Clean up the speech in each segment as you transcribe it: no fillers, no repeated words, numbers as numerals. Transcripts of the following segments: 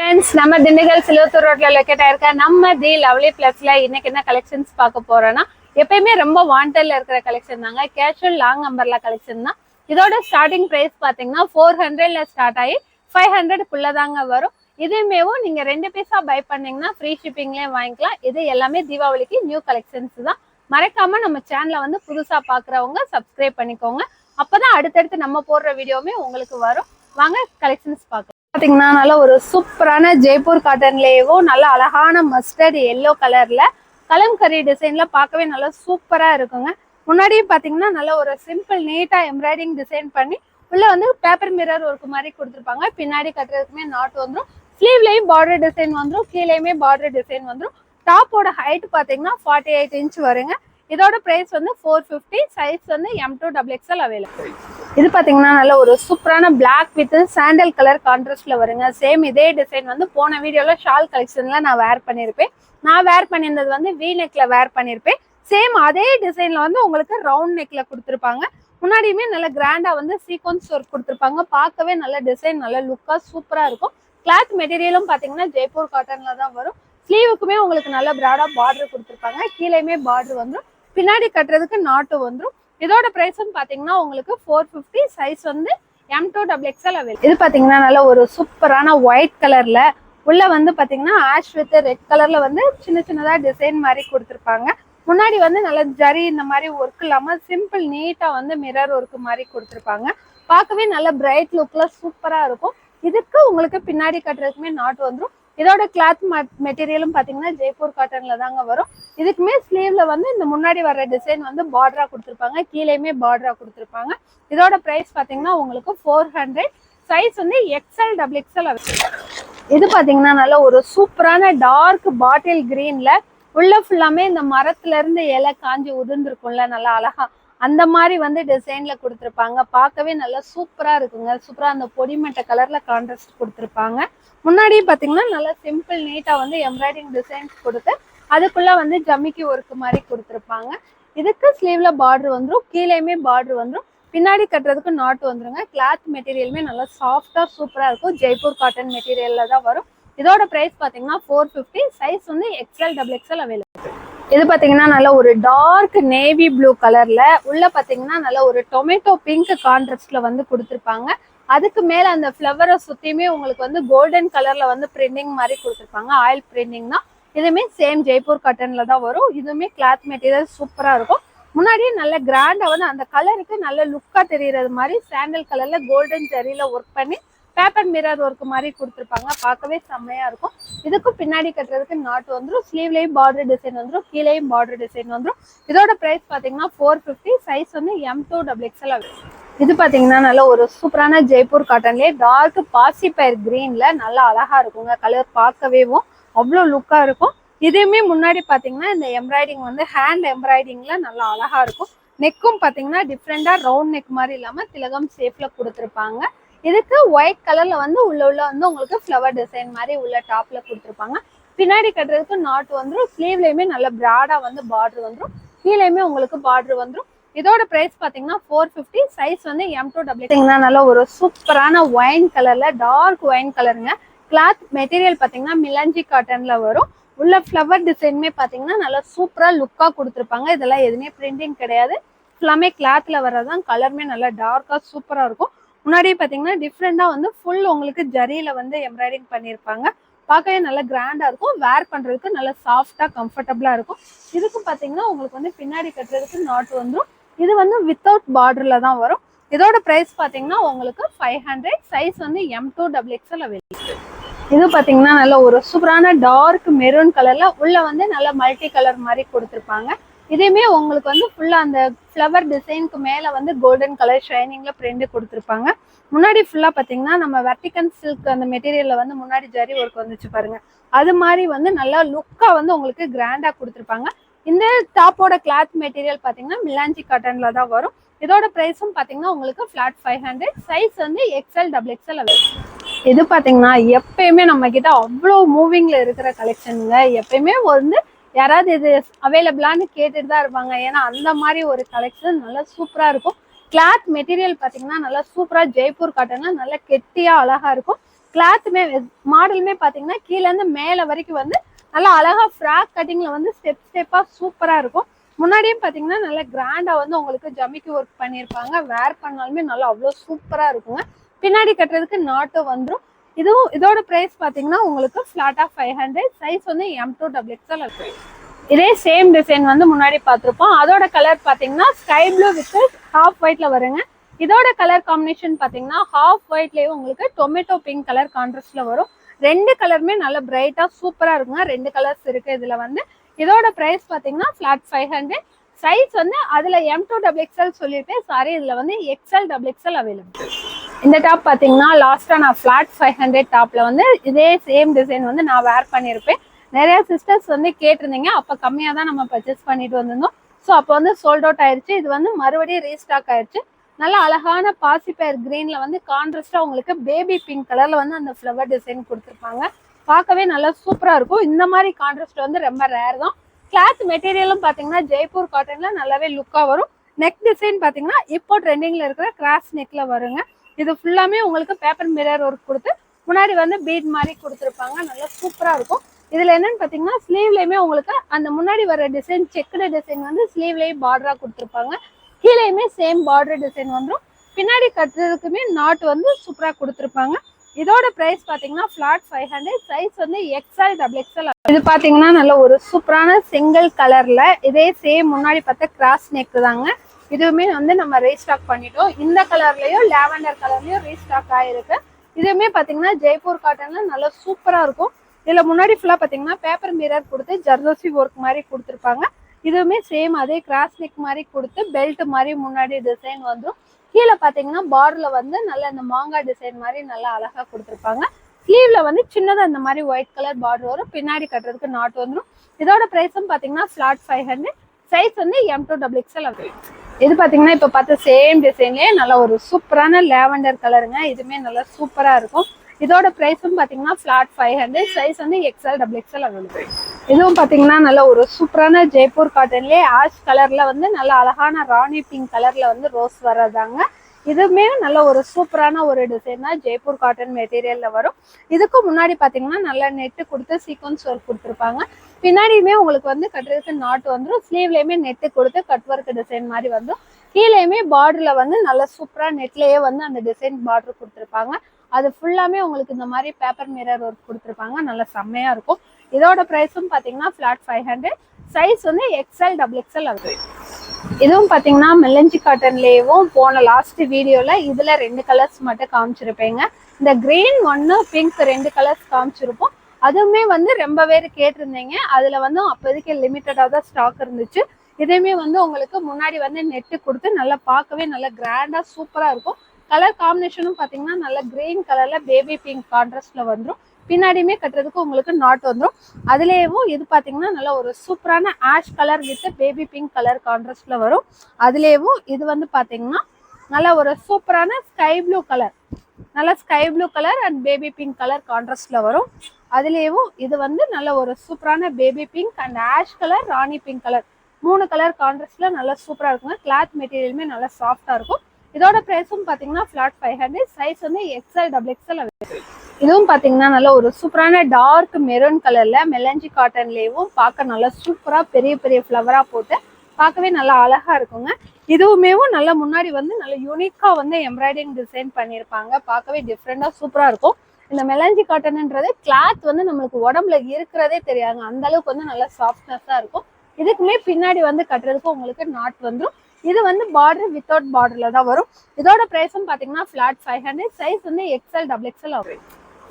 Friends, நம்ம திண்டுக்கல் சிலுவத்தூர் ரோட்ல locate ஆயிருக்க நம்ம தி லவ்லி பிளஸ்ல இன்னைக்கு என்ன கலெக்ஷன்ஸ் பார்க்க போறோம்னா, எப்பயுமே ரொம்ப வாண்டட்ல இருக்கிற கலெக்ஷன் தாங்க. கேஷுவல் லாங் அம்பர்லா கலெக்ஷன் தான். இதோட ஸ்டார்டிங் பிரைஸ் பாத்தீங்கன்னா 400ல ஸ்டார்ட் ஆகி 500க்குள்ள தாங்க வரும். இதுமேவும் நீங்க 2 பீஸா பை பண்ணீங்கன்னா ஃப்ரீ ஷிப்பிங்லயே வாங்கிக்கலாம். இது எல்லாமே தீபாவளிக்கு நியூ கலெக்ஷன்ஸ் தான். மறக்காம நம்ம சேனலை வந்து புதுசா பாக்குறவங்க சப்ஸ்கிரைப் பண்ணிக்கோங்க. அப்பதான் அடுத்தடுத்து நம்ம போடுற வீடியோவுமே உங்களுக்கு வரும். வாங்க கலெக்ஷன்ஸ் பார்க்கலாம். பாத்தீங்கன்னா நல்ல ஒரு சூப்பரான ஜெய்ப்பூர் காட்டன்லேயும் நல்ல அழகான மஸ்டர்ட் எல்லோ கலர்ல கலம்கரி டிசைன்ல பார்க்கவே நல்லா சூப்பரா இருக்குங்க. முன்னாடியே பாத்தீங்கன்னா நல்ல ஒரு சிம்பிள் நீட்டா எம்ப்ராய்டிங் டிசைன் பண்ணி உள்ள வந்து பேப்பர் மிரர் ஒர்க் மாதிரி கொடுத்துருப்பாங்க. பின்னாடி கட்டுறதுக்குமே நாட் வந்துடும். ஸ்லீவ்லயும் பார்டர் டிசைன் வந்துடும், கீழேயுமே பார்டர் டிசைன் வந்துடும். டாப்போட ஹைட் பாத்தீங்கன்னா 48 இன்ச் வருங்க. இதோட பிரைஸ் வந்து 450. சைஸ் வந்து M2XXL அவைலபிள். இது பாத்தீங்கன்னா நல்ல ஒரு சூப்பரான பிளாக் வித் சாண்டல் கலர் கான்ட்ராஸ்ட்ல வருங்க. சேம் இதே டிசைன் வந்து போன வீடியோல ஷால் கலெக்ஷன்ல நான் வேர் பண்ணிருப்பேன். நான் வேர் பண்ணியிருந்தது வந்து வி நெக்ல வேர் பண்ணிருப்பேன். சேம் அதே டிசைன்ல வந்து உங்களுக்கு ரவுண்ட் நெக்ல கொடுத்துருப்பாங்க. முன்னாடியுமே நல்ல கிராண்டா வந்து சீக்வன்ஸ் ஒர்க் கொடுத்துருப்பாங்க. பார்க்கவே நல்ல டிசைன் நல்ல லுக்கா சூப்பரா இருக்கும். கிளாத் மெட்டீரியலும் பாத்தீங்கன்னா ஜெய்ப்பூர் காட்டன்ல தான் வரும். ஸ்லீவுக்குமே உங்களுக்கு நல்ல பிராடா பார்டர் கொடுத்துருப்பாங்க. கீழேயுமே பார்டர் வந்துடும். பின்னாடி கட்டுறதுக்கு நாட்டு வந்துடும். இதோட பிரைஸும் பாத்தீங்கன்னா உங்களுக்கு 450. சைஸ் வந்து M2XXL அவைலபிள். இது பாத்தீங்கன்னா நல்ல ஒரு சூப்பரான ஒயிட் கலர்ல உள்ள வந்து பாத்தீங்கன்னா ஆஷ் வித் ரெட் கலர்ல வந்து சின்ன சின்னதா டிசைன் மாதிரி கொடுத்துருப்பாங்க. முன்னாடி வந்து நல்ல ஜரி இந்த மாதிரி ஒர்க் இல்லாம சிம்பிள் நீட்டா வந்து மிரர் ஒர்க் மாதிரி கொடுத்துருப்பாங்க. பார்க்கவே நல்ல பிரைட் லுக்ல சூப்பரா இருக்கும். இதுக்கு உங்களுக்கு பின்னாடி கட்டுறதுக்குமே நாட் வந்துடும். இதோட கிளாத் மெட்டீரியலும் பாத்தீங்கன்னா ஜெய்ப்பூர் காட்டன்ல தாங்க வரும். இதுக்குமே ஸ்லீவ்ல வந்து இந்த முன்னாடி வர்ற டிசைன் வந்து பார்டரா கொடுத்துருப்பாங்க, கீழேயுமே பார்டரா கொடுத்துருப்பாங்க. இதோட பிரைஸ் பாத்தீங்கன்னா உங்களுக்கு 400. சைஸ் வந்து XL XXL. இது பாத்தீங்கன்னா நல்ல ஒரு சூப்பரான டார்க் பாட்டில் கிரீன்ல உள்ள ஃபுல்லாமே இந்த மரத்துல இருந்து இலை காஞ்சி உதிர்ந்துருக்கும்ல, நல்லா அழகா அந்த மாதிரி வந்து டிசைன்ல கொடுத்துருப்பாங்க. பார்க்கவே நல்லா சூப்பரா இருக்குங்க. சூப்பரா அந்த பொடிமட்டை கலர்ல கான்ட்ராஸ்ட் கொடுத்துருப்பாங்க. முன்னாடியே பாத்தீங்கன்னா நல்லா சிம்பிள் நீட்டா வந்து எம்ப்ராய்டிங் டிசைன்ஸ் கொடுத்து அதுக்குள்ள வந்து ஜமிக்கி ஒர்க் மாதிரி கொடுத்துருப்பாங்க. இதுக்கு ஸ்லீவ்ல பார்டர் வந்துடும், கீழேயுமே பார்டர் வந்துடும். பின்னாடி கட்டுறதுக்கு நாட் வந்துருங்க. கிளாத் மெட்டீரியலுமே நல்லா சாஃப்டா சூப்பரா இருக்கும். ஜெய்ப்பூர் காட்டன் மெட்டீரியல்ல தான் வரும். இதோட பிரைஸ் பாத்தீங்கன்னா 450. சைஸ் வந்து XL XXL அவைலபிள். இது பாத்தீங்கன்னா நல்ல ஒரு டார்க் நேவி ப்ளூ கலர்ல உள்ள பாத்தீங்கன்னா நல்ல ஒரு டொமேட்டோ பிங்க் கான்ட்ராஸ்ட்ல வந்து கொடுத்துருப்பாங்க. அதுக்கு மேல அந்த ஃபிளவரை சுத்தியுமே உங்களுக்கு வந்து கோல்டன் கலர்ல வந்து பிரிண்டிங் மாதிரி கொடுத்துருப்பாங்க. ஆயில் பிரிண்டிங் தான். இதுவுமே சேம் ஜெய்ப்பூர் காட்டன்ல தான் வரும். இதுவுமே கிளாத் மெட்டீரியல் சூப்பரா இருக்கும். முன்னாடியே நல்ல கிராண்டா வந்து அந்த கலருக்கு நல்ல லுக்கா தெரியறது மாதிரி சாண்டல் கலர்ல கோல்டன் ஜெரியில ஒர்க் பண்ணி பேப்பர் மிரர் ஒர்க் மாதிரி கொடுத்துருப்பாங்க. பார்க்கவே செம்மையா இருக்கும். இதுக்கும் பின்னாடி கட்டுறதுக்கு நாட் வந்துடும். ஸ்லீவ்லயும் பார்டர் டிசைன் வந்துடும், கீழேயும் பார்டர் டிசைன் வந்துடும். இதோட பிரைஸ் பாத்தீங்கன்னா 450. சைஸ் வந்து M2XXL. இது பாத்தீங்கன்னா நல்ல ஒரு சூப்பரான ஜெய்ப்பூர் காட்டன்லயே டார்க் பாசி பயிர் கிரீன்ல நல்லா அழகா இருக்குங்க. கலர் பார்க்கவேவும் அவ்வளோ லுக்கா இருக்கும். இதுவுமே முன்னாடி பாத்தீங்கன்னா இந்த எம்ப்ராய்டிங் வந்து ஹேண்ட் எம்ப்ராய்டிங்ல நல்லா அழகா இருக்கும். நெக்கும் பாத்தீங்கன்னா டிஃப்ரெண்டா ரவுண்ட் நெக் மாதிரி இல்லாம திலகம் ஷேப்ல கொடுத்துருப்பாங்க. இதுக்கு ஒயிட் கலர்ல வந்து உள்ள வந்து உங்களுக்கு ஃப்ளவர் டிசைன் மாதிரி உள்ள டாப்ல கொடுத்துருப்பாங்க. பின்னாடி கட்டுறதுக்கு நாட் வந்துடும். ஸ்லீவ்லயுமே நல்ல பிராடா வந்து பார்டர் வந்துடும், கீழேயுமே உங்களுக்கு பார்டர் வந்துடும். இதோட பிரைஸ் பாத்தீங்கன்னா 450. சைஸ் வந்து M2XXL. நல்ல ஒரு சூப்பரான ஒயின் கலர்ல டார்க் ஒயின் கலருங்க. கிளாத் மெட்டீரியல் பாத்தீங்கன்னா மிலஞ்சி காட்டன்ல வரும். உள்ள ஃப்ளவர் டிசைனுமே பாத்தீங்கன்னா நல்லா சூப்பரா லுக்கா கொடுத்துருப்பாங்க. இதெல்லாம் எதுவுமே பிரிண்டிங் கிடையாது, ஃபுல்லாமே கிளாத்ல வர்றதான். கலருமே நல்லா டார்க்கா சூப்பரா இருக்கும். முன்னாடியே பாத்தீங்கன்னா டிஃப்ரெண்டா வந்து ஃபுல் உங்களுக்கு ஜரியில வந்து எம்ப்ராய்டிங் பண்ணியிருப்பாங்க. பார்க்கவே நல்லா கிராண்டா இருக்கும். வேர் பண்றதுக்கு நல்லா சாஃப்டா கம்ஃபர்டபுளா இருக்கும். இதுக்கும் பாத்தீங்கன்னா உங்களுக்கு வந்து பின்னாடி கட்டுறதுக்கு நாட் வந்துடும். இது வந்து வித்தவுட் பார்டர்ல தான் வரும். இதோட பிரைஸ் பாத்தீங்கன்னா உங்களுக்கு 500. சைஸ் வந்து M2XXL அவைலபிள். இது பாத்தீங்கன்னா நல்ல ஒரு சூப்பரான டார்க் மெரூன் கலர்ல உள்ள வந்து நல்ல மல்டி கலர் மாதிரி கொடுத்துருப்பாங்க. இதுவுமே உங்களுக்கு வந்து ஃபுல்லா அந்த ஃப்ளவர் டிசைனுக்கு மேல வந்து கோல்டன் கலர் ஷைனிங்ல பிரிண்ட் கொடுத்துருப்பாங்க. முன்னாடி ஃபுல்லா பாத்தீங்கன்னா நம்ம வெர்டிகன் சில்க் அந்த மெட்டீரியல்ல வந்து முன்னாடி ஜரி ஒர்க் வந்துச்சு பாருங்க, அது மாதிரி வந்து நல்லா லுக்கா வந்து உங்களுக்கு கிராண்டா கொடுத்துருப்பாங்க. இந்த டாப்போட கிளாத் மெட்டீரியல் பாத்தீங்கன்னா மிலாஞ்சி காட்டன்ல தான் வரும். இதோட பிரைஸும் பாத்தீங்கன்னா உங்களுக்கு ஃபிளாட் 500. சைஸ் வந்து XL XXL அவைலபிள். இது பாத்தீங்கன்னா எப்பயுமே நம்ம கிட்ட அவ்வளோ மூவிங்ல இருக்கிற கலெக்ஷனுங்க. எப்பயுமே வந்து யாராவது இது அவைலபிளான்னு கேட்டுட்டு தான் இருப்பாங்க. ஏன்னா அந்த மாதிரி ஒரு கலெக்ஷன் நல்லா சூப்பரா இருக்கும். கிளாத் மெட்டீரியல் பாத்தீங்கன்னா நல்லா சூப்பரா ஜெய்ப்பூர் காட்டன்னா நல்லா கெட்டியா அழகா இருக்கும். கிளாத்துமே மாடலுமே பாத்தீங்கன்னா கீழே இருந்து மேல வரைக்கும் வந்து நல்லா அழகா ஃப்ராக் கட்டிங்ல வந்து ஸ்டெப் ஸ்டெப்பா சூப்பரா இருக்கும். முன்னாடியும் பாத்தீங்கன்னா நல்லா கிராண்டா வந்து உங்களுக்கு ஜமிக்கி ஒர்க் பண்ணியிருப்பாங்க. வேர் பண்ணாலுமே நல்லா அவ்வளோ சூப்பரா இருக்குங்க. பின்னாடி கட்டுறதுக்கு நாட்டும் வந்துடும். இதுவும் இதோட பிரைஸ் பாத்தீங்கன்னா உங்களுக்கு ஃபிளாட்டா 500. சைஸ் வந்து M2XXL இருக்கு. இதே சேம் டிசைன் வந்து முன்னாடி பார்த்துருப்போம். அதோட கலர் பாத்தீங்கன்னா ஸ்கை ப்ளூ வித் ஹாஃப் ஒயிட்ல வருங்க. இதோட கலர் காம்பினேஷன் பாத்தீங்கன்னா ஹாஃப் ஒயிட்லயே உங்களுக்கு டொமேட்டோ பிங்க் கலர் கான்ட்ராஸ்ட்ல வரும். ரெண்டு கலருமே நல்ல பிரைட்டா சூப்பரா இருக்குங்க. ரெண்டு கலர்ஸ் இருக்கு இதுல வந்து. இதோட பிரைஸ் பாத்தீங்கன்னா ஃபிளாட் 500. சைஸ் வந்து அதுல M2XXL சொல்லியிருக்கேன். சாரி, இதுல வந்து XL XXL அவைலபிள். இந்த டாப் பாத்தீங்கன்னா லாஸ்டா நான் ஃபிளாட் 500 டாப்ல வந்து இதே சேம் டிசைன் வந்து நான் வேர் பண்ணியிருப்பேன். நிறைய சிஸ்டர்ஸ் வந்து கேட்டிருந்தீங்க. அப்ப கம்மியா தான் நம்ம பர்ச்சேஸ் பண்ணிட்டு வந்திருந்தோம். ஸோ அப்போ வந்து சோல்ட் அவுட் ஆயிடுச்சு. இது வந்து மறுபடியும் ரீஸ்டாக் ஆயிடுச்சு. நல்லா அழகான பாசிப்பயர் கிரீன்ல வந்து கான்ட்ராஸ்டா உங்களுக்கு பேபி பிங்க் கலர்ல வந்து அந்த ஃப்ளவர் டிசைன் கொடுத்துருப்பாங்க. பார்க்கவே நல்லா சூப்பரா இருக்கும். இந்த மாதிரி கான்ட்ராஸ்ட் வந்து ரொம்ப ரேர் தான். கிளாத் மெட்டீரியலும் பாத்தீங்கன்னா ஜெய்ப்பூர் காட்டன்ல நல்லாவே லுக்கா வரும். நெக் டிசைன் பாத்தீங்கன்னா இப்போ ட்ரெண்டிங்ல இருக்கிற கிராஸ் நெக்ல வருங்க. இது ஃபுல்லாமே உங்களுக்கு பேப்பர் மிரர் ஒர்க் கொடுத்து முன்னாடி வந்து பீட் மாதிரி கொடுத்துருப்பாங்க. நல்லா சூப்பரா இருக்கும். இதுல என்னன்னு பாத்தீங்கன்னா ஸ்லீவ்லயுமே உங்களுக்கு அந்த முன்னாடி வர டிசைன் செக்குடு டிசைன் வந்து ஸ்லீவ்லயும் பார்டரா கொடுத்துருப்பாங்க. கீழேயுமே சேம் பார்டர் டிசைன் வந்துடும். பின்னாடி கட்டுறதுக்குமே நாட் வந்து சூப்பரா கொடுத்துருப்பாங்க. இதோட பிரைஸ் பாத்தீங்கன்னா ஃபிளாட் 500. சைஸ் வந்து XL XXL. இது பாத்தீங்கன்னா நல்ல ஒரு சூப்பரான சிங்கிள் கலர்ல இதே சேம் முன்னாடி பார்த்தா கிராஸ் நெக் தாங்க. இதுவுமே வந்து நம்ம ரீஸ்டாக் பண்ணிட்டோம். இந்த கலர்லயும் லாவெண்டர் கலர்லயும் ரீஸ்டாக் ஆயிருக்கு. இதுவுமே பாத்தீங்கன்னா ஜெய்ப்பூர் காட்டன்ல நல்லா சூப்பரா இருக்கும். இதுல முன்னாடி ஃபுல்லா பாத்தீங்கன்னா பேப்பர் மிரர் கொடுத்து ஜர்தோசி ஒர்க் மாதிரி கொடுத்துருப்பாங்க. இதுவுமே சேம் அதே கிராஸ் நெக் மாதிரி கொடுத்து பெல்ட் மாதிரி முன்னாடி டிசைன் வந்துடும். கீழே பாத்தீங்கன்னா பார்டர்ல வந்து நல்ல இந்த மாங்காய் டிசைன் மாதிரி நல்லா அழகா கொடுத்துருப்பாங்க. ஸ்லீவ்ல வந்து சின்னதா இந்த மாதிரி ஒயிட் கலர் பார்டர் வரும். பின்னாடி கட்டுறதுக்கு நாட் வந்துடும். இதோட பிரைஸும் பாத்தீங்கன்னா ஃபிளாட் 500. சைஸ் வந்து M2XXL. இது பாத்தீங்கன்னா இப்ப பார்த்த சேம் டிசைன்லயே நல்ல ஒரு சூப்பரான லாவெண்டர் கலருங்க. இதுமே நல்லா சூப்பரா இருக்கும். இதோட பிரைஸும் பாத்தீங்கன்னா ஃபிளாட் 500. சைஸ் வந்து XL அவைலபிள். இதுவும் பாத்தீங்கன்னா நல்ல ஒரு சூப்பரான ஜெய்ப்பூர் காட்டன்லயே ஆஷ் கலர்ல வந்து நல்ல அழகான ராணி பிங்க் கலர்ல வந்து ரோஸ் வர்றதாங்க. இதுவுமே நல்ல ஒரு சூப்பரான ஒரு டிசைன் தான். ஜெய்ப்பூர் காட்டன் மெட்டீரியல்ல வரும். இதுக்கு முன்னாடி பாத்தீங்கன்னா நல்லா நெட்டு கொடுத்து சீக்வன்ஸ் ஒர்க் கொடுத்துருப்பாங்க. பின்னாடியுமே உங்களுக்கு வந்து கட்டுறதுக்கு நாட் வந்துடும். ஸ்லீவ்லயுமே நெட்டு கொடுத்து கட் ஒர்க் டிசைன் மாதிரி வந்துடும். கீழேயுமே பார்டர்ல வந்து நல்ல சூப்பரா நெட்லயே வந்து அந்த டிசைன் பார்டர் கொடுத்துருப்பாங்க. அது ஃபுல்லாமே உங்களுக்கு இந்த மாதிரி பேப்பர் மிரர் ஒர்க் கொடுத்துருப்பாங்க. நல்லா செம்மையா இருக்கும். இதோட பிரைஸும் பாத்தீங்கன்னா ஃபிளாட் 500. சைஸ் வந்து XL ஆகுது. இதுவும் பாத்தீங்கன்னா மெலஞ்சி காட்டன்லயும் போன லாஸ்ட் வீடியோல இதுல 2 கலர்ஸ் மட்டும் காமிச்சிருப்பேங்க. இந்த கிரீன் ஒன்னு பிங்க் 2 கலர்ஸ் காமிச்சிருப்போம். அதுவுமே வந்து ரொம்ப பேர் கேட்டிருந்தீங்க. அதுல வந்து அப்போதைக்கு லிமிட்டடா தான் ஸ்டாக் இருந்துச்சு. இதையுமே வந்து உங்களுக்கு முன்னாடி வந்து நெட்டு கொடுத்து நல்லா பார்க்கவே நல்லா கிராண்டா சூப்பரா இருக்கும். கலர் காம்பினேஷனும் பாத்தீங்கன்னா நல்ல கிரீன் கலர்ல பேபி பிங்க் கான்ட்ராஸ்ட்ல வந்துடும். பின்னாடியுமே கட்டுறதுக்கு உங்களுக்கு நாட் வந்துடும். அதுலேயும் இது பாத்தீங்கன்னா நல்ல ஒரு சூப்பரான ash colour with baby pink colour கான்ட்ராஸ்ட்ல வரும். அதுலேயும் இது வந்து பாத்தீங்கன்னா நல்ல ஒரு சூப்பரான ஸ்கை ப்ளூ கலர், நல்ல sky blue colour and baby pink colour கான்ட்ராஸ்ட்ல வரும். அதுலேயும் இது வந்து நல்ல ஒரு சூப்பரான baby pink and ash colour Rani pink colour 3 colour கான்ட்ராஸ்ட்ல நல்லா சூப்பரா இருக்குங்க. கிளாத் மெட்டீரியலுமே நல்லா சாஃப்டா இருக்கும். இதோட பிரைஸும் பாத்தீங்கன்னா ஃபிளாட் 500. சைஸ் வந்து XL இதுவும் பாத்தீங்கன்னா நல்ல ஒரு சூப்பரான டார்க் மெரூன் கலர்ல மெலஞ்சி காட்டன்லயும் பார்க்க நல்லா சூப்பரா பெரிய பெரிய ஃப்ளவரா போட்டு பார்க்கவே நல்லா அழகா இருக்குங்க. இதுவுமே நல்லா முன்னாடி வந்து நல்ல யூனிக்கா வந்து எம்ப்ராய்டிங் டிசைன் பண்ணியிருப்பாங்க. பார்க்கவே டிஃப்ரெண்டா சூப்பரா இருக்கும். இந்த மெலஞ்சி காட்டன்ன்றது கிளாத் வந்து நம்மளுக்கு உடம்புல இருக்கிறதே தெரியாங்க. அந்த அளவுக்கு வந்து நல்லா சாஃப்ட்னஸா இருக்கும். இதுக்குமே பின்னாடி வந்து கட்டுறதுக்கு உங்களுக்கு நாட் வந்துடும். இது வந்து பார்டர் வித்தவுட் பார்டர்ல தான் வரும். இதோட பிரைஸும் பாத்தீங்கன்னா ஃபிளாட் 500. சைஸ் வந்து XL ஆகும்.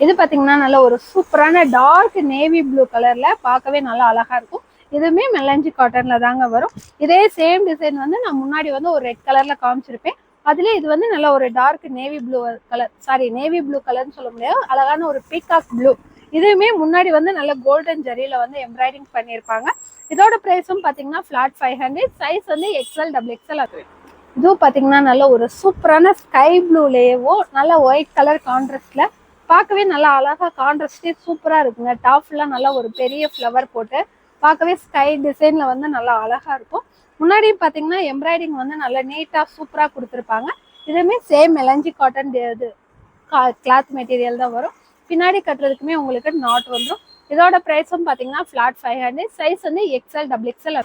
இது பாத்தீங்கன்னா நல்ல ஒரு சூப்பரான டார்க் நேவி ப்ளூ கலர்ல பார்க்கவே நல்லா அழகா இருக்கும். இதுவுமே மெலஞ்சி காட்டன்ல தாங்க வரும். இதே சேம் டிசைன் வந்து நான் முன்னாடி வந்து ஒரு ரெட் கலர்ல காமிச்சிருப்பேன். அதுல இது வந்து நல்ல ஒரு dark navy blue colour, sorry navy blue கலர்னு சொல்ல முடியாது, அழகான ஒரு பீகாக் ப்ளூ. இதுவுமே முன்னாடி வந்து நல்ல கோல்டன் ஜரியில வந்து எம்ப்ராய்டிங் பண்ணியிருப்பாங்க. இதோட பிரைஸும் பாத்தீங்கன்னா ஃபிளாட் 500. சைஸ் வந்து XL ஆகும். இதுவும் பாத்தீங்கன்னா நல்ல ஒரு சூப்பரான ஸ்கை ப்ளூலேயோ நல்ல ஒயிட் கலர் கான்ட்ராஸ்ட்ல பார்க்கவே நல்லா அழகா கான்ட்ராஸ்டே சூப்பரா இருக்குங்க. டாப்ல நல்லா ஒரு பெரிய ஃப்ளவர் போட்டு பார்க்கவே ஸ்கை டிசைன்ல வந்து நல்லா அழகா இருக்கும். முன்னாடியும் பாத்தீங்கன்னா எம்ப்ராய்டிங் வந்து நல்லா நீட்டா சூப்பரா கொடுத்துருப்பாங்க. இதுவுமே சேம் மெலஞ்சி காட்டன் இது கிளாத் மெட்டீரியல் தான் வரும். பின்னாடி கட்டுறதுக்குமே உங்களுக்கு நாட் வந்துடும். இதோட ப்ரைஸும் பார்த்தீங்கன்னா ஃப்ளாட் 500. சைஸ் வந்து எக்ஸ்எல் டபுள் எக்ஸ்எல்.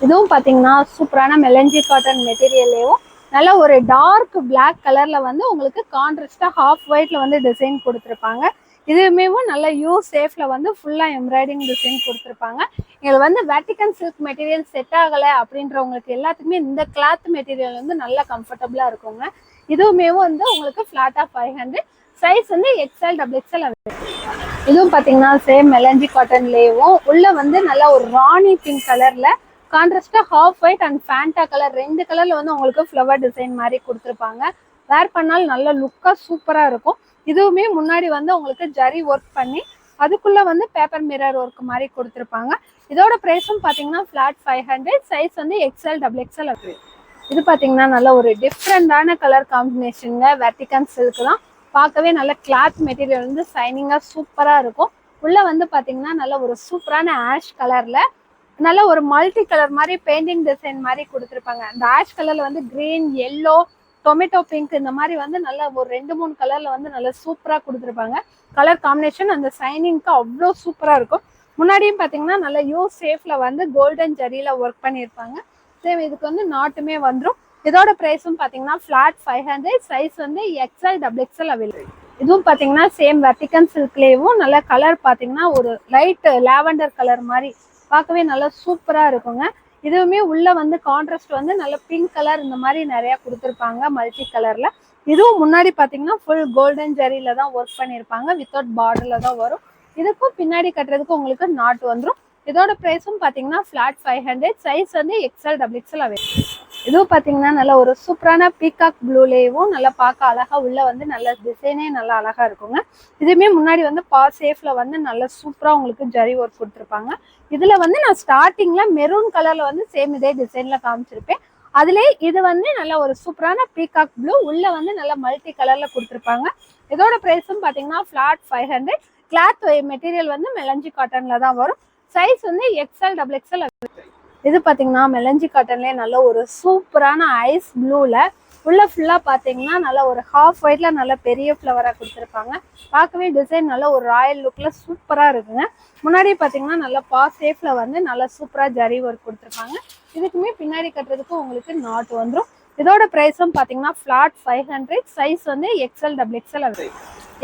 இதுவும் பார்த்தீங்கன்னா சூப்பரான மெலஞ்சி காட்டன் மெட்டீரியல்லையும் நல்ல ஒரு டார்க் பிளாக் கலர்ல வந்து உங்களுக்கு கான்ட்ராஸ்டா ஹாஃப் ஒயிட்ல வந்து டிசைன் கொடுத்துருப்பாங்க. இதுவுமே நல்ல யூ சேஃப்ல வந்து ஃபுல்லா எம்ப்ராய்டிங் டிசைன் கொடுத்துருப்பாங்க. இது வந்து வேட்டிகன் சில்க் மெட்டீரியல் செட் ஆகலை அப்படின்றவங்களுக்கு எல்லாத்துக்குமே இந்த கிளாத் மெட்டீரியல் வந்து நல்லா கம்ஃபர்டபுளா இருக்குங்க. இதுவுமே வந்து உங்களுக்கு ஃபிளாட்டா 500. சைஸ் வந்து எக்ஸ்எல் டபுள் எக்ஸ்எல். இதுவும் பார்த்தீங்கன்னா சேம் மெலஞ்சி காட்டன்லேயும் உள்ள வந்து நல்லா ஒரு ராணி பிங்க் கலர்ல கான்ட்ராஸ்டா half white and Fanta colour 2 கலர்ல வந்து உங்களுக்கு ஃப்ளவர் டிசைன் மாதிரி கொடுத்துருப்பாங்க. வேர் பண்ணால் நல்ல லுக்கா சூப்பரா இருக்கும். இதுவுமே முன்னாடி வந்து உங்களுக்கு ஜரி ஒர்க் பண்ணி அதுக்குள்ள வந்து பேப்பர் மிரர் ஒர்க் மாதிரி கொடுத்துருப்பாங்க. இதோட ப்ரைஸும் பார்த்தீங்கன்னா ஃபிளாட் 500. சைஸ் வந்து எக்ஸ்எல் டபுள் எக்ஸ்எல். இது பார்த்தீங்கன்னா நல்ல ஒரு டிஃப்ரெண்டான கலர் காம்பினேஷனுங்க. வெர்டிகன் சில்க் தான். பார்க்கவே நல்ல கிளாத் மெட்டீரியல் வந்து சைனிங்கா சூப்பரா இருக்கும். உள்ள வந்து பார்த்தீங்கன்னா நல்ல ஒரு சூப்பரான ஆஷ் கலர்ல நல்ல ஒரு மல்டி கலர் மாதிரி பெயிண்டிங் டிசைன் மாதிரி கொடுத்துருப்பாங்க. அந்த ஆஷ் கலர்ல வந்து கிரீன், எல்லோ, டொமேட்டோ பிங்க் இந்த மாதிரி வந்து நல்ல ஒரு 2-3 கலர்ல வந்து நல்ல சூப்பரா கொடுத்துருப்பாங்க. கலர் காம்பினேஷன் அந்த சைனிங்க்கு அவ்வளோ சூப்பரா இருக்கும். முன்னாடியும் பார்த்தீங்கன்னா நல்ல யூ சேஃப்ல வந்து கோல்டன் ஜரியில ஒர்க் பண்ணியிருப்பாங்க. சேம் இதுக்கு வந்து நாட்டுமே வந்துடும். இதோட ப்ரைஸும் பார்த்தீங்கன்னா ஃபிளாட் 500. சைஸ் வந்து எக்ஸ்எல் டபுள் எக்ஸ்எல் அவைலபிள். இதுவும் பார்த்தீங்கன்னா சேம் வெர்டிகன் சில்க்லேயும் நல்ல கலர் பார்த்தீங்கன்னா ஒரு லைட் லாவெண்டர் கலர் மாதிரி பார்க்கவே நல்லா சூப்பரா இருக்குங்க. இதுவுமே உள்ள வந்து கான்ட்ராஸ்ட் வந்து நல்ல பிங்க் கலர் இந்த மாதிரி நிறைய கொடுத்துருப்பாங்க மல்டி கலர்ல. இதுவும் முன்னாடி பார்த்தீங்கன்னா ஃபுல் கோல்டன் ஜரியில தான் ஒர்க் பண்ணியிருப்பாங்க. வித்தவுட் பார்டர்ல தான் வரும். இதுக்கும் பின்னாடி கட்டுறதுக்கு உங்களுக்கு நாட் வந்துடும். இதோட ப்ரைஸும் பார்த்தீங்கன்னா ஃபிளாட் 500. சைஸ் வந்து எக்ஸ்எல் டபுள் எக்ஸ்எல் அவைலபிள். இதுவும் பார்த்தீங்கன்னா நல்ல ஒரு சூப்பரான பீகாக் ப்ளூலேயும் நல்லா பார்க்க அழகா உள்ள வந்து நல்ல டிசைனே நல்லா அழகா இருக்குங்க. இதுவுமே முன்னாடி வந்து சேஃப்ல வந்து நல்ல சூப்பரா உங்களுக்கு ஜரி ஒர்க் கொடுத்துருப்பாங்க. இதுல வந்து நான் ஸ்டார்டிங்ல மெரூன் கலர்ல வந்து சேம் இதே டிசைன்ல காமிச்சிருப்பேன். அதுலேயே இது வந்து நல்ல ஒரு சூப்பரான பீகாக் ப்ளூ உள்ள வந்து நல்ல மல்டி கலர்ல கொடுத்துருப்பாங்க. இதோட ப்ரைஸும் பார்த்தீங்கன்னா ஃபிளாட் 500. கிளாத் மெட்டீரியல் வந்து மெலஞ்சி காட்டன்ல தான் வரும். சைஸ் வந்து எக்ஸ்எல் டபுள் எக்ஸ்எல். இது பார்த்தீங்கன்னா மெலஞ்சி காட்டன்லேயே நல்ல ஒரு சூப்பரான ஐஸ் ப்ளூல உள்ள ஃபுல்லா பார்த்தீங்கன்னா நல்ல ஒரு ஹாஃப் ஒயிட்ல நல்ல பெரிய ஃப்ளவராக கொடுத்துருப்பாங்க. பார்க்கவே டிசைன் நல்ல ஒரு ராயல் லுக்ல சூப்பரா இருக்குங்க. முன்னாடி பார்த்தீங்கன்னா நல்ல சேஃப்ல வந்து நல்ல சூப்பரா ஜரி ஒர்க் கொடுத்துருப்பாங்க. இதுக்குமே பின்னாடி கட்டுறதுக்கும் உங்களுக்கு நாட் வந்துடும். இதோட ப்ரைஸும் பார்த்தீங்கன்னா ஃபிளாட் 500. சைஸ் வந்து எக்ஸ்எல் டபுள் எக்ஸ்எல்.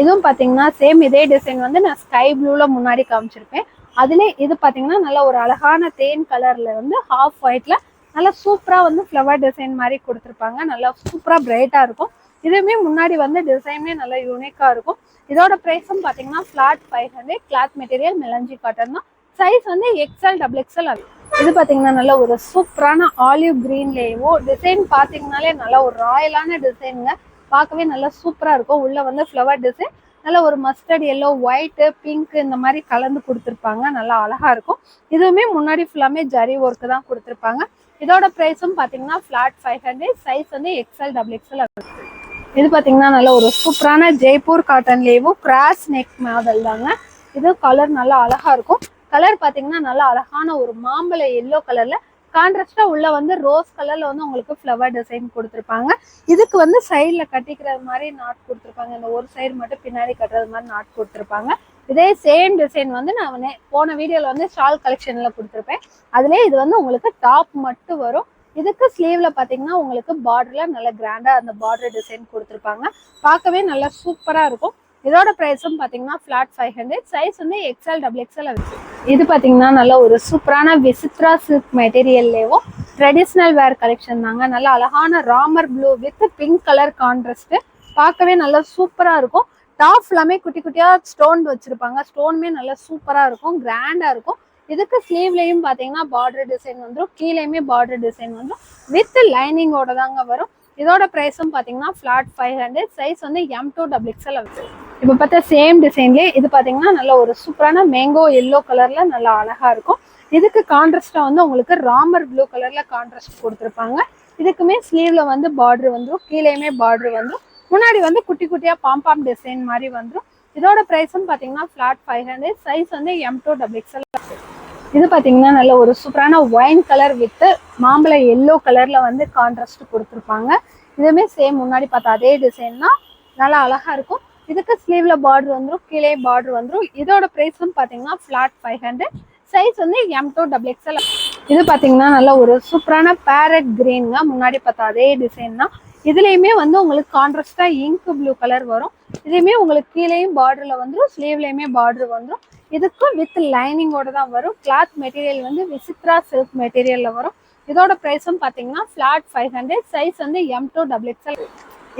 இதுவும் பார்த்தீங்கன்னா சேம் இதே டிசைன் வந்து நான் ஸ்கை ப்ளூல முன்னாடி காமிச்சிருப்பேன். அதுல இது பார்த்தீங்கன்னா நல்ல ஒரு அழகான தேன் கலர்ல வந்து ஹாஃப் ஒயிட்ல நல்லா சூப்பரா வந்து ஃப்ளவர் டிசைன் மாதிரி கொடுத்துருப்பாங்க. நல்லா சூப்பரா பிரைட்டா இருக்கும். இதுவுமே முன்னாடி வந்து டிசைனே நல்லா யூனிக்கா இருக்கும். இதோட ப்ரைஸும் பார்த்தீங்கன்னா ஃபிளாட் 500. கிளாத் மெட்டீரியல் மெலஞ்சி காட்டன் தான். சைஸ் வந்து எக்ஸ்எல் டபுள் எக்ஸ்எல் ஆகும். இது பார்த்தீங்கன்னா நல்ல ஒரு சூப்பரான ஆலிவ் கிரீன்லேயோ டிசைன் பார்த்தீங்கன்னாலே நல்ல ஒரு ராயலான டிசைனுங்க. பார்க்கவே நல்லா சூப்பரா இருக்கும். உள்ள வந்து ஃப்ளவர் டிசைன் நல்ல ஒரு மஸ்டர்ட் எல்லோ, ஒயிட், பிங்க் இந்த மாதிரி கலந்து கொடுத்துருப்பாங்க. நல்லா அழகா இருக்கும். இதுவுமே முன்னாடி ஃபுல்லாமே ஜரி ஒர்க்கு தான் கொடுத்துருப்பாங்க. இதோட ப்ரைஸும் பார்த்தீங்கன்னா ஃபிளாட் 500. சைஸ் வந்து எக்ஸ்எல் டபுள் எக்ஸ்எல். இது பார்த்தீங்கன்னா நல்ல ஒரு சூப்பரான ஜெய்ப்பூர் காட்டன்லேயும் கிராஸ் நெக் மாடல் தாங்க. இது கலர் நல்லா அழகா இருக்கும். கலர் பார்த்தீங்கன்னா நல்லா அழகான ஒரு மாம்பழ எல்லோ கலர்ல கான்ட்ராஸ்டா உள்ள வந்து ரோஸ் கலர்ல வந்து உங்களுக்கு ஃப்ளவர் டிசைன் கொடுத்துருப்பாங்க. இதுக்கு வந்து சைட்ல கட்டிக்கிறது மாதிரி நாட் கொடுத்துருப்பாங்க. இந்த ஒரு சைடு மட்டும் பின்னாடி கட்டுறது மாதிரி நாட் கொடுத்துருப்பாங்க. இதே சேம் டிசைன் வந்து நான் போன வீடியோல வந்து ஷால் கலெக்ஷன்ல கொடுத்துருப்பேன். அதுலேயே இது வந்து உங்களுக்கு டாப் மட்டும் வரும். இதுக்கு ஸ்லீவ்ல பாத்தீங்கன்னா உங்களுக்கு பார்டர்ல நல்ல கிராண்டா அந்த பார்டர் டிசைன் கொடுத்துருப்பாங்க. பார்க்கவே நல்லா சூப்பரா இருக்கும். இதோட ப்ரைஸும் பார்த்தீங்கன்னா ஃபிளாட் 500. சைஸ் வந்து எக்ஸ்எல் டபுள் எக்ஸ்எல் இருக்கு. இது பார்த்தீங்கன்னா நல்ல ஒரு சூப்பரான விசித்ரா சில்க் மெட்டீரியல்லேயும் ட்ரெடிஷ்னல் வேர் கலெக்ஷன் தாங்க. நல்ல அழகான Ramar blue with pink colour contrast. பார்க்கவே நல்லா சூப்பரா இருக்கும். டாப் ஃபுல்லாமே குட்டி குட்டியா ஸ்டோன் வச்சிருப்பாங்க. ஸ்டோனுமே நல்லா சூப்பரா இருக்கும், கிராண்டா இருக்கும். இதுக்கு ஸ்லீவ்லையும் பார்த்தீங்கன்னா பார்டர் டிசைன் வந்துடும், கீழேயுமே பார்டர் டிசைன் வந்துடும். வித் லைனிங்கோட தாங்க வரும். இதோட ப்ரைஸும் பார்த்தீங்கன்னா ஃபிளாட் 500. சைஸ் வந்து M2XXL ஆகுது. இப்போ பார்த்தா சேம் டிசைன்லேயே இது பார்த்தீங்கன்னா நல்ல ஒரு சூப்பரான மேங்கோ எல்லோ கலர்ல நல்லா அழகா இருக்கும். இதுக்கு கான்ட்ராஸ்டா வந்து உங்களுக்கு ராமர் ப்ளூ கலர்ல கான்ட்ராஸ்ட் கொடுத்துருப்பாங்க. இதுக்குமே ஸ்லீவ்ல வந்து பார்டர் வந்துடும், கீழேயுமே பார்டர் வந்துடும். முன்னாடி வந்து குட்டி குட்டியா பாம்பாம் டிசைன் மாதிரி வந்துடும். இதோட ப்ரைஸும் பார்த்தீங்கன்னா ஃபிளாட் 500. சைஸ் வந்து M2XXL. இது பார்த்தீங்கன்னா நல்ல ஒரு சூப்பரான ஒயின் கலர் வித் மாம்பழ எல்லோ கலர்ல வந்து கான்ட்ராஸ்ட் கொடுத்துருப்பாங்க. இதுவுமே சேம் முன்னாடி பார்த்தா அதே டிசைன் தான், நல்லா அழகா இருக்கும். இதுக்கு ஸ்லீவ்ல பார்டர் வந்துடும், கீழே பார்டர் வந்துடும். இதோட பிரைஸ் வந்து பாத்தீங்கன்னா ஃபிளாட் 500. சைஸ் வந்து M2XXL. இது பாத்தீங்கன்னா நல்ல ஒரு சூப்பரான பேரட் கிரீன்ங்க. முன்னாடி பார்த்தா அதே டிசைன் தான். இதுலயுமே வந்து உங்களுக்கு கான்ட்ராஸ்டா இங்க் ப்ளூ கலர் வரும். இதுலயுமே உங்களுக்கு கீழேயும் பார்டர்ல வந்துடும், ஸ்லீவ்லயுமே பார்டர் வந்துடும். இதுக்கும் வித் லைனிங்கோட தான் வரும். கிளாத் மெட்டீரியல் வந்து விசித்ரா சில்க் மெட்டீரியல்ல வரும். இதோட பிரைஸும் பாத்தீங்கன்னா ஃபிளாட் 500. சைஸ் வந்து M2XXL.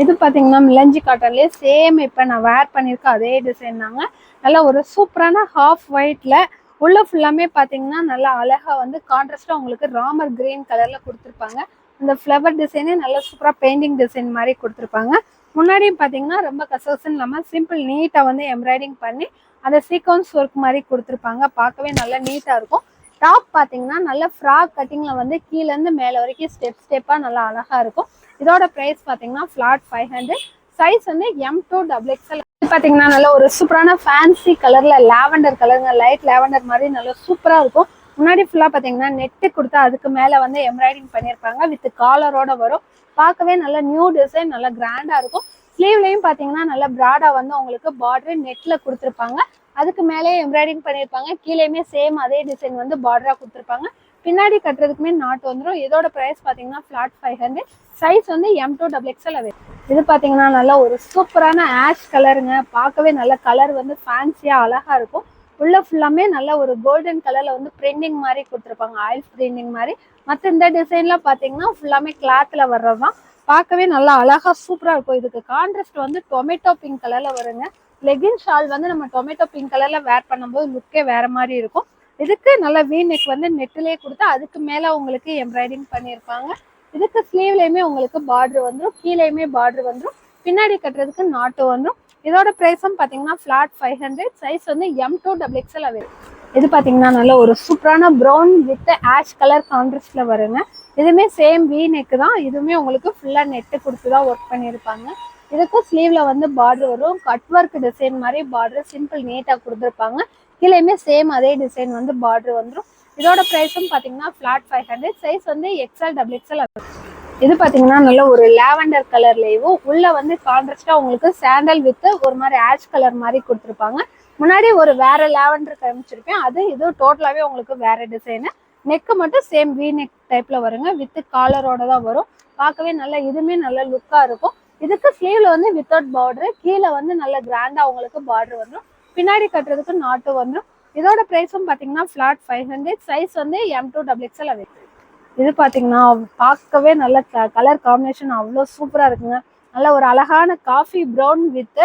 இது பாத்தீங்கன்னா மிலஞ்சி காட்டன்லயே சேம் இப்ப நான் வேர் பண்ணிருக்கேன் அதே டிசைன் தாங்க. நல்ல ஒரு சூப்பரான ஹாஃப் ஒயிட்ல உள்ள ஃபுல்லாமே பாத்தீங்கன்னா நல்லா அழகா வந்து கான்ட்ராஸ்டா உங்களுக்கு ராமர் கிரீன் கலர்ல கொடுத்துருப்பாங்க. இந்த ஃப்ளவர் டிசைனே நல்ல சூப்பரா பெயிண்டிங் டிசைன் மாதிரி கொடுத்துருப்பாங்க. முன்னாடியும் பாத்தீங்கன்னா ரொம்ப கசகசன்னு இல்லாம சிம்பிள் நீட்டா வந்து எம்ப்ராய்டிங் பண்ணி அந்த சீக்வன்ஸ் ஒர்க் மாதிரி கொடுத்துருப்பாங்க. பார்க்கவே நல்லா நீட்டா இருக்கும். டாப் பாத்தீங்கன்னா நல்ல ஃப்ராக் கட்டிங்ல வந்து கீழ இருந்து மேல வரைக்கும் ஸ்டெப் ஸ்டெப்பா நல்லா அழகா இருக்கும். இதோட பிரைஸ் பாத்தீங்கன்னா ஃபிளாட் 500. சைஸ் வந்து M2XXL. பாத்தீங்கன்னா நல்ல ஒரு சூப்பரான ஃபேன்சி கலர்ல லாவெண்டர் கலருங்க. லைட் லாவெண்டர் மாதிரி நல்ல சூப்பரா இருக்கும். முன்னாடி ஃபுல்லா பாத்தீங்கன்னா நெட்டு கொடுத்து அதுக்கு மேல வந்து எம்ப்ராய்டிங் பண்ணிருப்பாங்க. வித் காலரோட வரும். பார்க்கவே நல்ல நியூ டிசைன், நல்ல கிராண்டா இருக்கும். ஸ்லீவ்லயும் பாத்தீங்கன்னா நல்ல பிராடா வந்து உங்களுக்கு பார்டர் நெட்ல கொடுத்துருப்பாங்க. அதுக்கு மேலே எம்ப்ராய்டிங் பண்ணிருப்பாங்க. கீழேயுமே சேம் அதே டிசைன் வந்து பார்டரா கொடுத்துருப்பாங்க. பின்னாடி கட்டுறதுக்குமே நாட் வந்துடும். இதோட பிரைஸ் பாத்தீங்கன்னா ஃபிளாட் 500. சைஸ் வந்து M2XXL அவைலபிள். இது பாத்தீங்கன்னா நல்ல ஒரு சூப்பரான ஆஷ் கலருங்க. பார்க்கவே நல்ல கலர் வந்து ஃபேன்சியா அழகா இருக்கும். உள்ள ஃபுல்லாமே நல்ல ஒரு கோல்டன் கலர்ல வந்து பிரிண்டிங் மாதிரி கொடுத்துருப்பாங்க, ஆயில் பிரிண்டிங் மாதிரி. மற்ற இந்த டிசைன்ல பாத்தீங்கன்னா ஃபுல்லாமே கிளாத்ல வர்றதுதான். பார்க்கவே நல்லா அழகா சூப்பரா இருக்கும். இதுக்கு கான்ட்ராஸ்ட் வந்து டொமேட்டோ பிங்க் கலர்ல வருங்க. லெகின் ஷால் வந்து நம்ம டொமேட்டோ பிங்க் கலர்ல வேர் பண்ணும்போது லுக்கே வேற மாதிரி இருக்கும். இதுக்கு நல்ல வீ நெக் வந்து நெட்டிலே கொடுத்து அதுக்கு மேல உங்களுக்கு எம்ப்ராய்டிங் பண்ணியிருப்பாங்க. இதுக்கு ஸ்லீவ்லயுமே உங்களுக்கு பார்டர் வந்துடும், கீழேயுமே பார்டர் வந்துடும். பின்னாடி கட்டுறதுக்கு நாட்டு வந்துடும். இதோட பிரைஸும் பாத்தீங்கன்னா ஃபிளாட் 500. சைஸ் வந்து M2XXL அவைலபிள். இது பாத்தீங்கன்னா நல்ல ஒரு சூப்பரான ப்ரௌன் வித் ஆஷ் கலர் கான்ட்ராஸ்ட்ல வருங்க. இதுவுமே சேம் வீ நெக் தான். இதுவுமே உங்களுக்கு ஃபுல்லா நெட்டு கொடுத்துதான் ஒர்க் பண்ணியிருப்பாங்க. இதுக்கும் ஸ்லீவ்ல வந்து பார்டர் வரும். கட் ஒர்க் டிசைன் மாதிரி பார்டர் சிம்பிள் நீட்டா கொடுத்துருப்பாங்க. கீழேயுமே சேம் அதே டிசைன் வந்து பார்டர் வந்துடும். இதோட பிரைஸும் பாத்தீங்கன்னா ஃபிளாட் 500. சைஸ் வந்து XL XXL. இது பாத்தீங்கன்னா நல்ல ஒரு லாவெண்டர் கலர்லயும் உள்ள வந்து கான்ட்ராஸ்டா உங்களுக்கு சாண்டல் வித் ஒரு மாதிரி ஆஷ் கலர் மாதிரி கொடுத்துருப்பாங்க. முன்னாடி ஒரு வேற லாவெண்டர் காமிச்சிருப்பேன். அது இது டோட்டலாவே உங்களுக்கு வேற டிசைனு. நெக்கு மட்டும் சேம் வி நெக் டைப்ல வருங்க. வித் காலரோட தான் வரும். பார்க்கவே நல்ல இதுவுமே நல்ல லுக்கா இருக்கும். இதுக்கு ஸ்லீவ்ல வந்து வித்தவுட் பார்டர், கீழே வந்து நல்ல கிராண்டா உங்களுக்கு பார்டர் வந்துடும். பின்னாடி கட்டுறதுக்கு நாட்டு வந்துடும். இதோட பிரைஸும் பாத்தீங்கன்னா ஃபிளாட் 500. சைஸ் வந்து M2XXL அவைலபிள். இது பாத்தீங்கன்னா பார்க்கவே நல்ல கலர் காம்பினேஷன் அவ்வளோ சூப்பரா இருக்குங்க. நல்ல ஒரு அழகான coffee brown with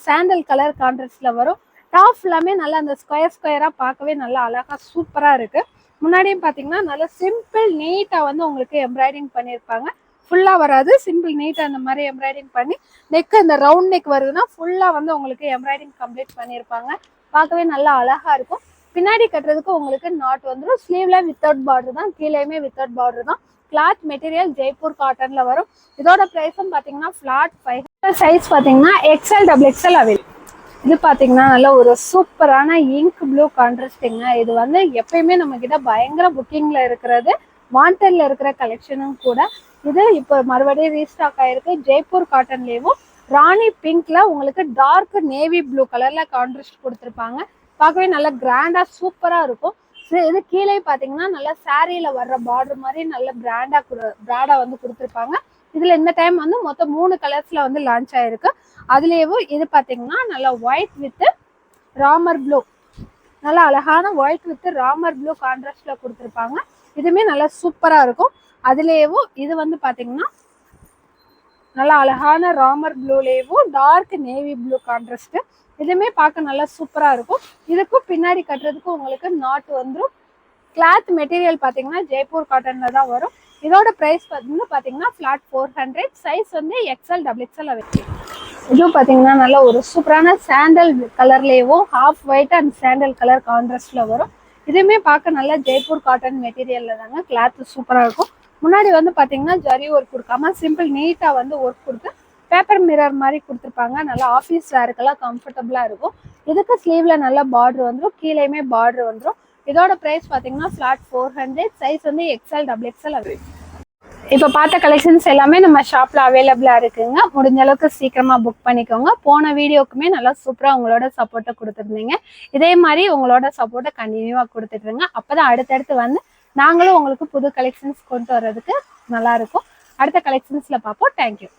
sandal colour கான்ட்ராஸ்ட்ல வரும். டாப் எல்லாமே நல்ல அந்த ஸ்கொயர் ஸ்கொயரா பார்க்கவே நல்லா அழகா சூப்பரா இருக்கு. முன்னாடியும் பாத்தீங்கன்னா நல்ல சிம்பிள் நீட்டா வந்து உங்களுக்கு எம்ப்ராய்டிங் பண்ணியிருப்பாங்க. ஃபுல்லா வராது, சிம்பிள் நீட்டா அந்த மாதிரி எம்ப்ராய்டிங் பண்ணி நெக் இந்த ரவுண்ட் நெக் வருதுன்னா ஃபுல்லா வந்து உங்களுக்கு எம்ப்ராய்டிங் கம்ப்ளீட் பண்ணியிருப்பாங்க. பார்க்கவே நல்லா அழகா இருக்கும். பின்னாடி கட்டுறதுக்கு உங்களுக்கு நாட் வந்துடும். ஸ்லீவ்ல வித்தவுட் பார்டர் தான், கீழேயுமே வித்தவுட் பார்டர் தான். கிளாத் மெட்டீரியல் ஜெய்ப்பூர் காட்டன்ல வரும். இதோட பிரைஸும் பாத்தீங்கன்னா ஃபிளாட் 500. சைஸ் பாத்தீங்கன்னா XL அவைலபிள். இது பாத்தீங்கன்னா நல்ல ஒரு சூப்பரான இங்க் ப்ளூ கான்ட்ராஸ்டிங்க. இது வந்து எப்பயுமே நம்ம கிட்ட பயங்கர புக்கிங்ல இருக்கிறது, வாண்டட்ல இருக்கிற கலெக்ஷனும் கூட. இது இப்போ மறுபடியும் ரீஸ்டாக் ஆயிருக்கு. ஜெய்ப்பூர் காட்டன்லேயும் ராணி பிங்க்ல உங்களுக்கு டார்க் நேவி ப்ளூ கலர்ல கான்ட்ராஸ்ட் கொடுத்துருப்பாங்க. பார்க்கவே நல்லா கிராண்டா சூப்பரா இருக்கும். இது கீழே பாத்தீங்கன்னா நல்லா சாரியில வர்ற பார்டர் மாதிரி நல்ல பிராடா வந்து கொடுத்துருப்பாங்க. இதுல இந்த டைம் வந்து மொத்தம் 3 கலர்ஸ்ல வந்து லான்ச் ஆயிருக்கு. அதுலயும் இது பாத்தீங்கன்னா நல்லா ஒயிட் வித் ராமர் ப்ளூ, நல்லா அழகான ஒயிட் வித் ராமர் ப்ளூ கான்ட்ராஸ்ட்ல கொடுத்துருப்பாங்க. இதுவுமே நல்லா சூப்பரா இருக்கும். அதுலயும் இது வந்து பாத்தீங்கன்னா நல்லா அழகான ராமர் ப்ளூலேயும் டார்க் நேவி ப்ளூ கான்ட்ராஸ்ட். இதுவுமே பார்க்க நல்லா சூப்பரா இருக்கும். இதுக்கும் பின்னாடி கட்டுறதுக்கும் உங்களுக்கு நாட் வந்துடும். கிளாத் மெட்டீரியல் பாத்தீங்கன்னா ஜெய்ப்பூர் காட்டன்ல தான் வரும். இதோட பிரைஸ் வந்து பாத்தீங்கன்னா ஃபிளாட் 400. சைஸ் வந்து XL அவைலபிள். இதுவும் பாத்தீங்கன்னா நல்ல ஒரு சூப்பரான சாண்டல் கலர்லேயும் half white and sandal colour கான்ட்ராஸ்ட்ல வரும். இதுவுமே பார்க்க நல்லா ஜெய்ப்பூர் காட்டன் மெட்டீரியல்ல தாங்க. கிளாத் சூப்பரா இருக்கும். முன்னாடி வந்து பாத்தீங்கன்னா ஜரி ஒர்க் கொடுக்காம சிம்பிள் நீட்டா வந்து ஒர்க் கொடுத்து பேப்பர் மிரர் மாதிரி கொடுத்துருப்பாங்க. நல்லா ஆஃபீஸ் வேருக்கெல்லாம் கம்ஃபர்டபுளா இருக்கும். இதுக்கு ஸ்லீவ்ல நல்ல பார்டர் வந்துடும், கீழேயுமே பார்டர் வந்துடும். இதோட பிரைஸ் பாத்தீங்கன்னா ஃபிளாட் 400. சைஸ் வந்து XL அவைலபிள். இப்போ பார்த்த கலெக்ஷன்ஸ் எல்லாமே நம்ம ஷாப்ல அவைலபிளா இருக்குங்க. முடிஞ்ச அளவுக்கு சீக்கிரமா புக் பண்ணிக்கோங்க. போன வீடியோக்குமே நல்லா சூப்பரா உங்களோட சப்போர்ட்டை கொடுத்துருந்தீங்க. இதே மாதிரி உங்களோட சப்போர்ட்டை கண்டினியூவா கொடுத்துட்டுருங்க. அப்பதான் அடுத்தடுத்து வந்து நாங்களும் உங்களுக்கு புது கலெக்ஷன்ஸ் கொண்டு வர்றதுக்கு நல்லா இருக்கும். அடுத்த கலெக்ஷன்ஸ்ல பார்ப்போம். தேங்க்யூ.